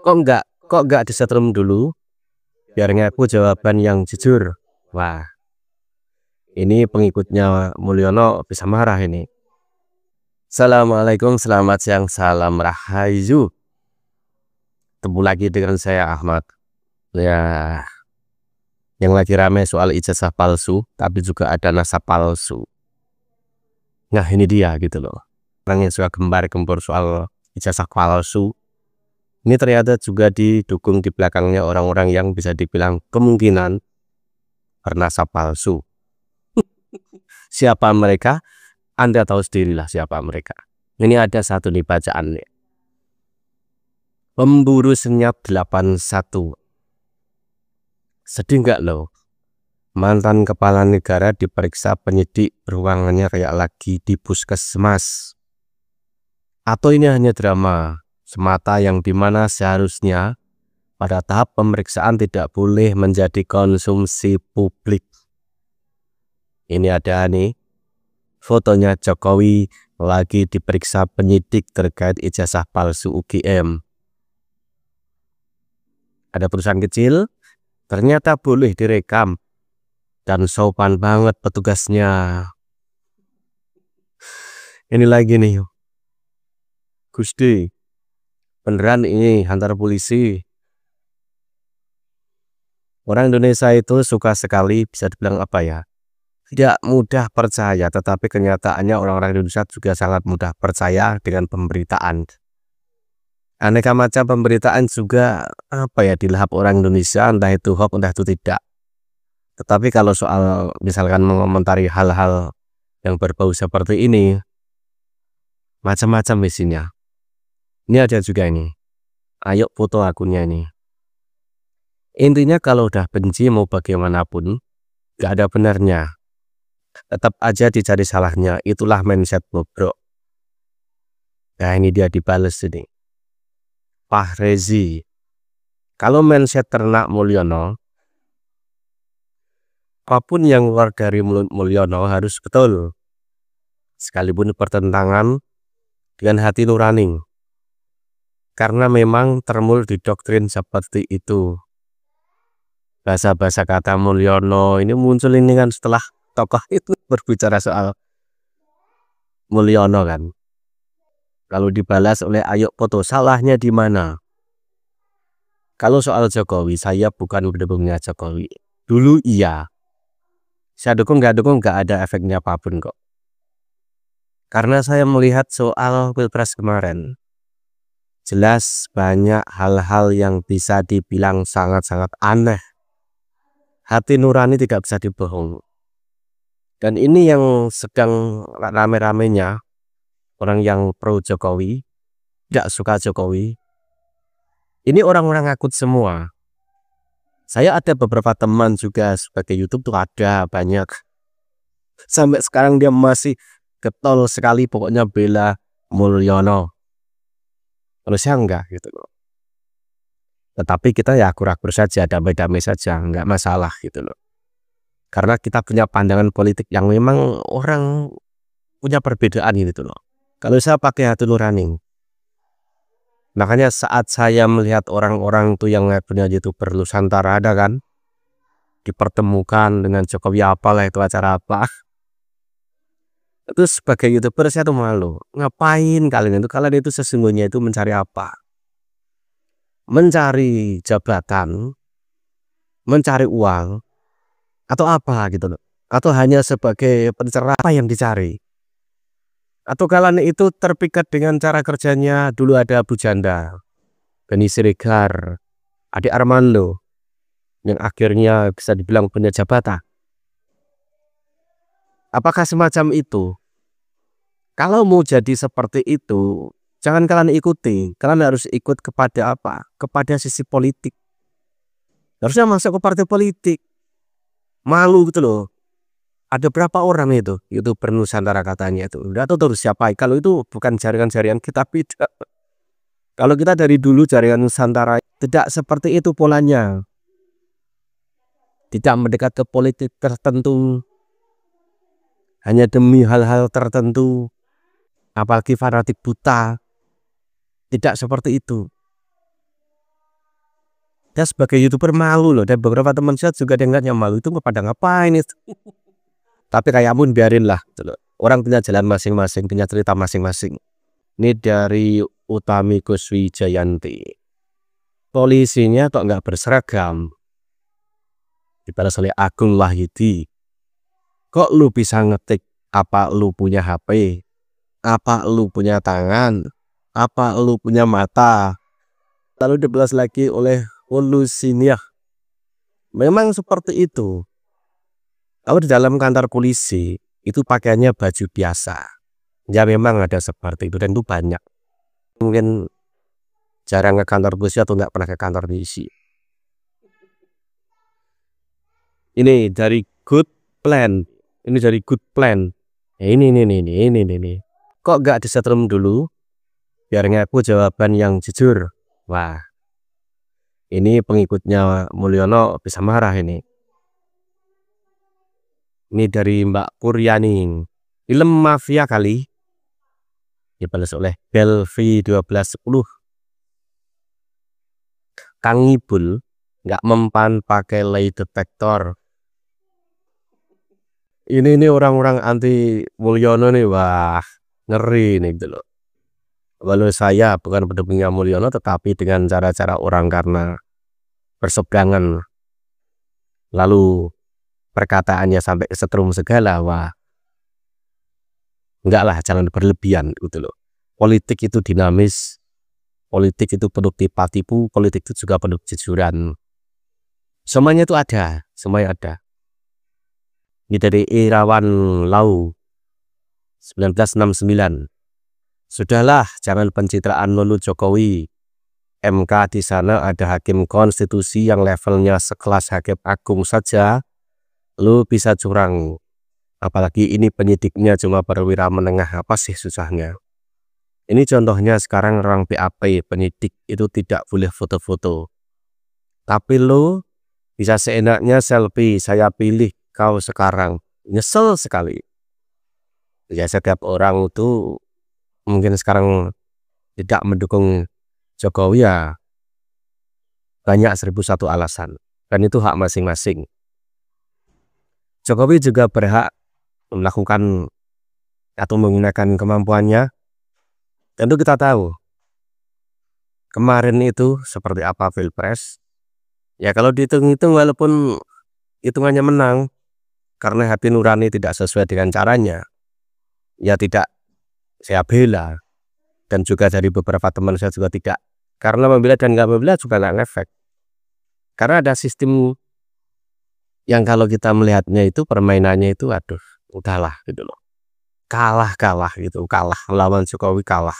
Kok enggak disetrum dulu biar ngaku jawaban yang jujur. Wah, ini pengikutnya Mulyono bisa marah ini. Assalamualaikum, selamat siang, salam rahayu. Ketemu lagi dengan saya Ahmad. Ya, yang lagi rame soal ijazah palsu, tapi juga ada nasab palsu. Nah, ini dia gitu loh. Orang yang suka gembar-gembor soal ijazah palsu, ini ternyata juga didukung di belakangnya orang-orang yang bisa dibilang kemungkinan bernasab palsu. Siapa mereka? Anda tahu sendirilah siapa mereka. Ini ada satu nih bacaan nih. Pemburu senyap 81. Sedih nggak lo? Mantan kepala negara diperiksa penyidik ruangannya kayak lagi di puskesmas. Atau ini hanya drama semata yang dimana seharusnya pada tahap pemeriksaan tidak boleh menjadi konsumsi publik. Ini ada nih fotonya Jokowi lagi diperiksa penyidik terkait ijazah palsu UGM. Ada perusahaan kecil, ternyata boleh direkam dan sopan banget petugasnya. Ini lagi nih, Gusti, beneran ini antar polisi. Orang Indonesia itu suka sekali, bisa dibilang apa ya, tidak mudah percaya, tetapi kenyataannya orang-orang Indonesia juga sangat mudah percaya dengan pemberitaan. Aneka macam pemberitaan juga apa ya dilahap orang Indonesia, entah itu hoax entah itu tidak. Tetapi kalau soal misalkan mengomentari hal-hal yang berbau seperti ini, macam-macam isinya. Ini ada juga ini. Ayo foto akunnya ini. Intinya kalau udah benci mau bagaimanapun, gak ada benarnya. Tetap aja dicari salahnya. Itulah mindset bobrok. Nah, ini dia dibales ini. Pak Rezi, kalau mindset ternak Mulyono, apapun yang keluar dari mulut Mulyono harus betul, sekalipun bertentangan dengan hati nurani, karena memang termul di doktrin seperti itu. Bahasa-bahasa kata Mulyono ini muncul ini kan setelah tokoh itu berbicara soal Mulyono kan. Kalau dibalas oleh Ayo foto, salahnya di mana? Kalau soal Jokowi, saya bukan pendukungnya Jokowi. Dulu iya. Saya dukung nggak ada efeknya apapun kok. Karena saya melihat soal Pilpres kemarin, jelas banyak hal-hal yang bisa dibilang sangat-sangat aneh. Hati nurani tidak bisa dibohong. Dan ini yang sedang rame-ramenya, orang yang pro Jokowi, tidak suka Jokowi. Ini orang-orang akut semua. Saya ada beberapa teman juga sebagai YouTube tuh ada banyak. Sampai sekarang dia masih getol sekali pokoknya bela Mulyono. Harusnya enggak gitu loh. Tetapi kita ya akur-akur saja, damai-damai saja, enggak masalah gitu loh. Karena kita punya pandangan politik yang memang orang punya perbedaan gitu loh. Kalau saya pakai hati nurani. Makanya saat saya melihat orang-orang tuh yang punya YouTuber Nusantara ada kan, dipertemukan dengan Jokowi apalah itu acara apa. Itu sebagai YouTuber saya tuh malu. Ngapain kalian itu sesungguhnya itu mencari apa? Mencari jabatan, mencari uang, atau apa gitu loh. Atau hanya sebagai pencerah apa yang dicari. Atau kalian itu terpikat dengan cara kerjanya. Dulu ada Abu Janda, Benny Siregar, Ade Armando, yang akhirnya bisa dibilang punya jabatan. Apakah semacam itu? Kalau mau jadi seperti itu, jangan kalian ikuti. Kalian harus ikut kepada apa? Kepada sisi politik. Harusnya masuk ke partai politik. Malu gitu loh. Ada berapa orang itu YouTuber Nusantara katanya itu. Udah tahu terus siapa. Kalau itu bukan jaringan-jaringan kita beda. Kalau kita dari dulu jaringan Nusantara tidak seperti itu polanya. Tidak mendekat ke politik tertentu. Hanya demi hal-hal tertentu. Apalagi fanatik buta. Tidak seperti itu. Dan sebagai YouTuber malu loh, dan beberapa teman saya juga ada yang malu, itu pada ngapain itu. Tapi kayak pun biarin lah gitu loh. Orang punya jalan masing-masing, punya cerita masing-masing. Ini dari Utami Kuswijayanti. Polisinya kok nggak berseragam? Dibalas oleh Agung Wahyudi. Kok lu bisa ngetik? Apa lu punya HP? Apa lu punya tangan? Apa lu punya mata? Lalu dibalas lagi oleh Ulusinia. Memang seperti itu. Kalau di dalam kantor polisi itu pakaiannya baju biasa. Ya memang ada seperti itu dan itu banyak. Mungkin jarang ke kantor polisi atau nggak pernah ke kantor polisi. Ini dari Good Plan. Ini dari Good Plan. Ini. Kok nggak disetrum dulu? Biar ngaku jawaban yang jujur. Wah. Ini pengikutnya Mulyono bisa marah ini. Ini dari Mbak Puryani. Film mafia kali. Dibalas oleh Belvi 1210. Kang Ibul nggak mempan pakai lay detektor. Ini orang-orang anti Mulyono nih, wah ngeri nih gitu loh. Walau saya bukan pendukungnya Mulyono, tetapi dengan cara-cara orang karena berseberangan, lalu perkataannya sampai kesetrum segala, wah enggak lah, jangan berlebihan gitu loh. Politik itu dinamis, politik itu penuh tipu, politik itu juga penuh kejujuran. Semuanya itu ada, semuanya ada. Ini dari Irawan Lau 1969. Sudahlah, jangan pencitraan Lulu Jokowi. MK di sana ada hakim konstitusi yang levelnya sekelas hakim agung saja, lu bisa curang. Apalagi ini penyidiknya cuma perwira menengah, apa sih susahnya? Ini contohnya sekarang orang BAP, penyidik itu tidak boleh foto-foto. Tapi lu bisa seenaknya selfie, saya pilih kau sekarang. Nyesel sekali. Ya setiap orang itu mungkin sekarang tidak mendukung Jokowi, ya banyak 1001 alasan. Dan itu hak masing-masing. Jokowi juga berhak melakukan atau menggunakan kemampuannya. Tentu kita tahu kemarin itu seperti apa Pilpres. Ya kalau dihitung-hitung walaupun hitungannya menang karena hati nurani tidak sesuai dengan caranya, ya tidak saya bela. Dan juga dari beberapa teman saya juga tidak. Karena membela dan nggak membela juga nggak ngefek. Karena ada sistem yang kalau kita melihatnya itu permainannya itu aduh udahlah gitu loh. Kalah gitu, kalah melawan Jokowi, kalah.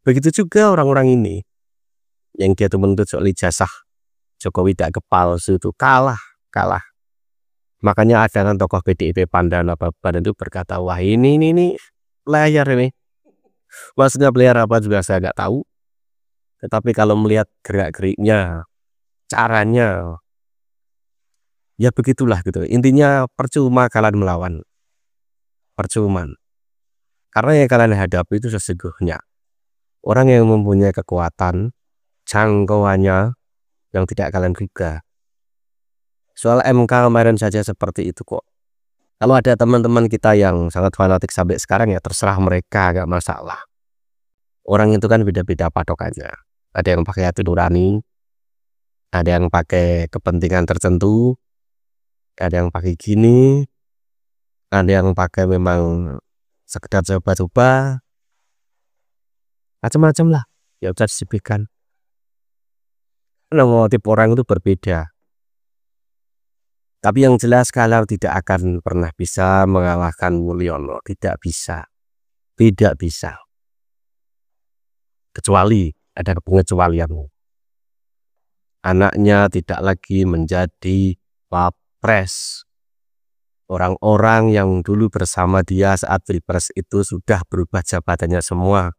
Begitu juga orang-orang ini yang dia tuh menuntut soal ijazah Jokowi tidak kepalsu itu kalah. Makanya ada kan tokoh PDIP Pandan itu berkata, wah ini player ini. Maksudnya player apa juga saya nggak tahu. Tetapi kalau melihat gerak-geriknya, caranya, ya begitulah gitu. Intinya percuma kalian melawan. Percuma. Karena yang kalian hadapi itu sesungguhnya orang yang mempunyai kekuatan, jangkauannya yang tidak kalian duga. Soal MK kemarin saja seperti itu kok. Kalau ada teman-teman kita yang sangat fanatik sampai sekarang, ya terserah mereka, gak masalah. Orang itu kan beda-beda patokannya. Ada yang pakai hati nurani, ada yang pakai kepentingan tertentu, ada yang pakai gini, ada yang pakai memang sekedar coba-coba, macam-macam lah. Ya bisa disebutkan. Karena motif orang itu berbeda. Tapi yang jelas kalau tidak akan pernah bisa mengalahkan Mulyono, tidak bisa. Kecuali ada pengecualian. Anaknya tidak lagi menjadi wapres. Orang-orang yang dulu bersama dia saat Pilpres itu sudah berubah jabatannya semua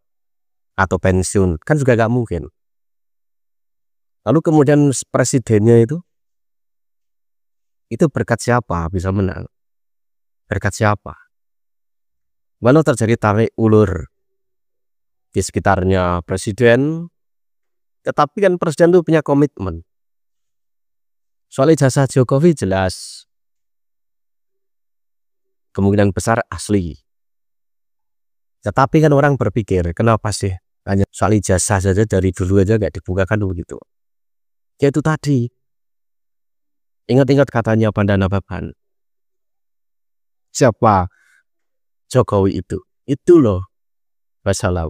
atau pensiun, kan juga gak mungkin. Lalu kemudian presidennya itu berkat siapa bisa menang? Berkat siapa? Walau terjadi tarik ulur di sekitarnya presiden, tetapi kan presiden itu punya komitmen. Soal ijazah Jokowi jelas kemungkinan besar asli. Tetapi kan orang berpikir, kenapa sih hanya soal ijazah saja dari dulu aja nggak dibukakan begitu? Ya itu tadi. Ingat-ingat katanya Pandana Baban. Siapa Jokowi itu? Itu loh. Wassalam.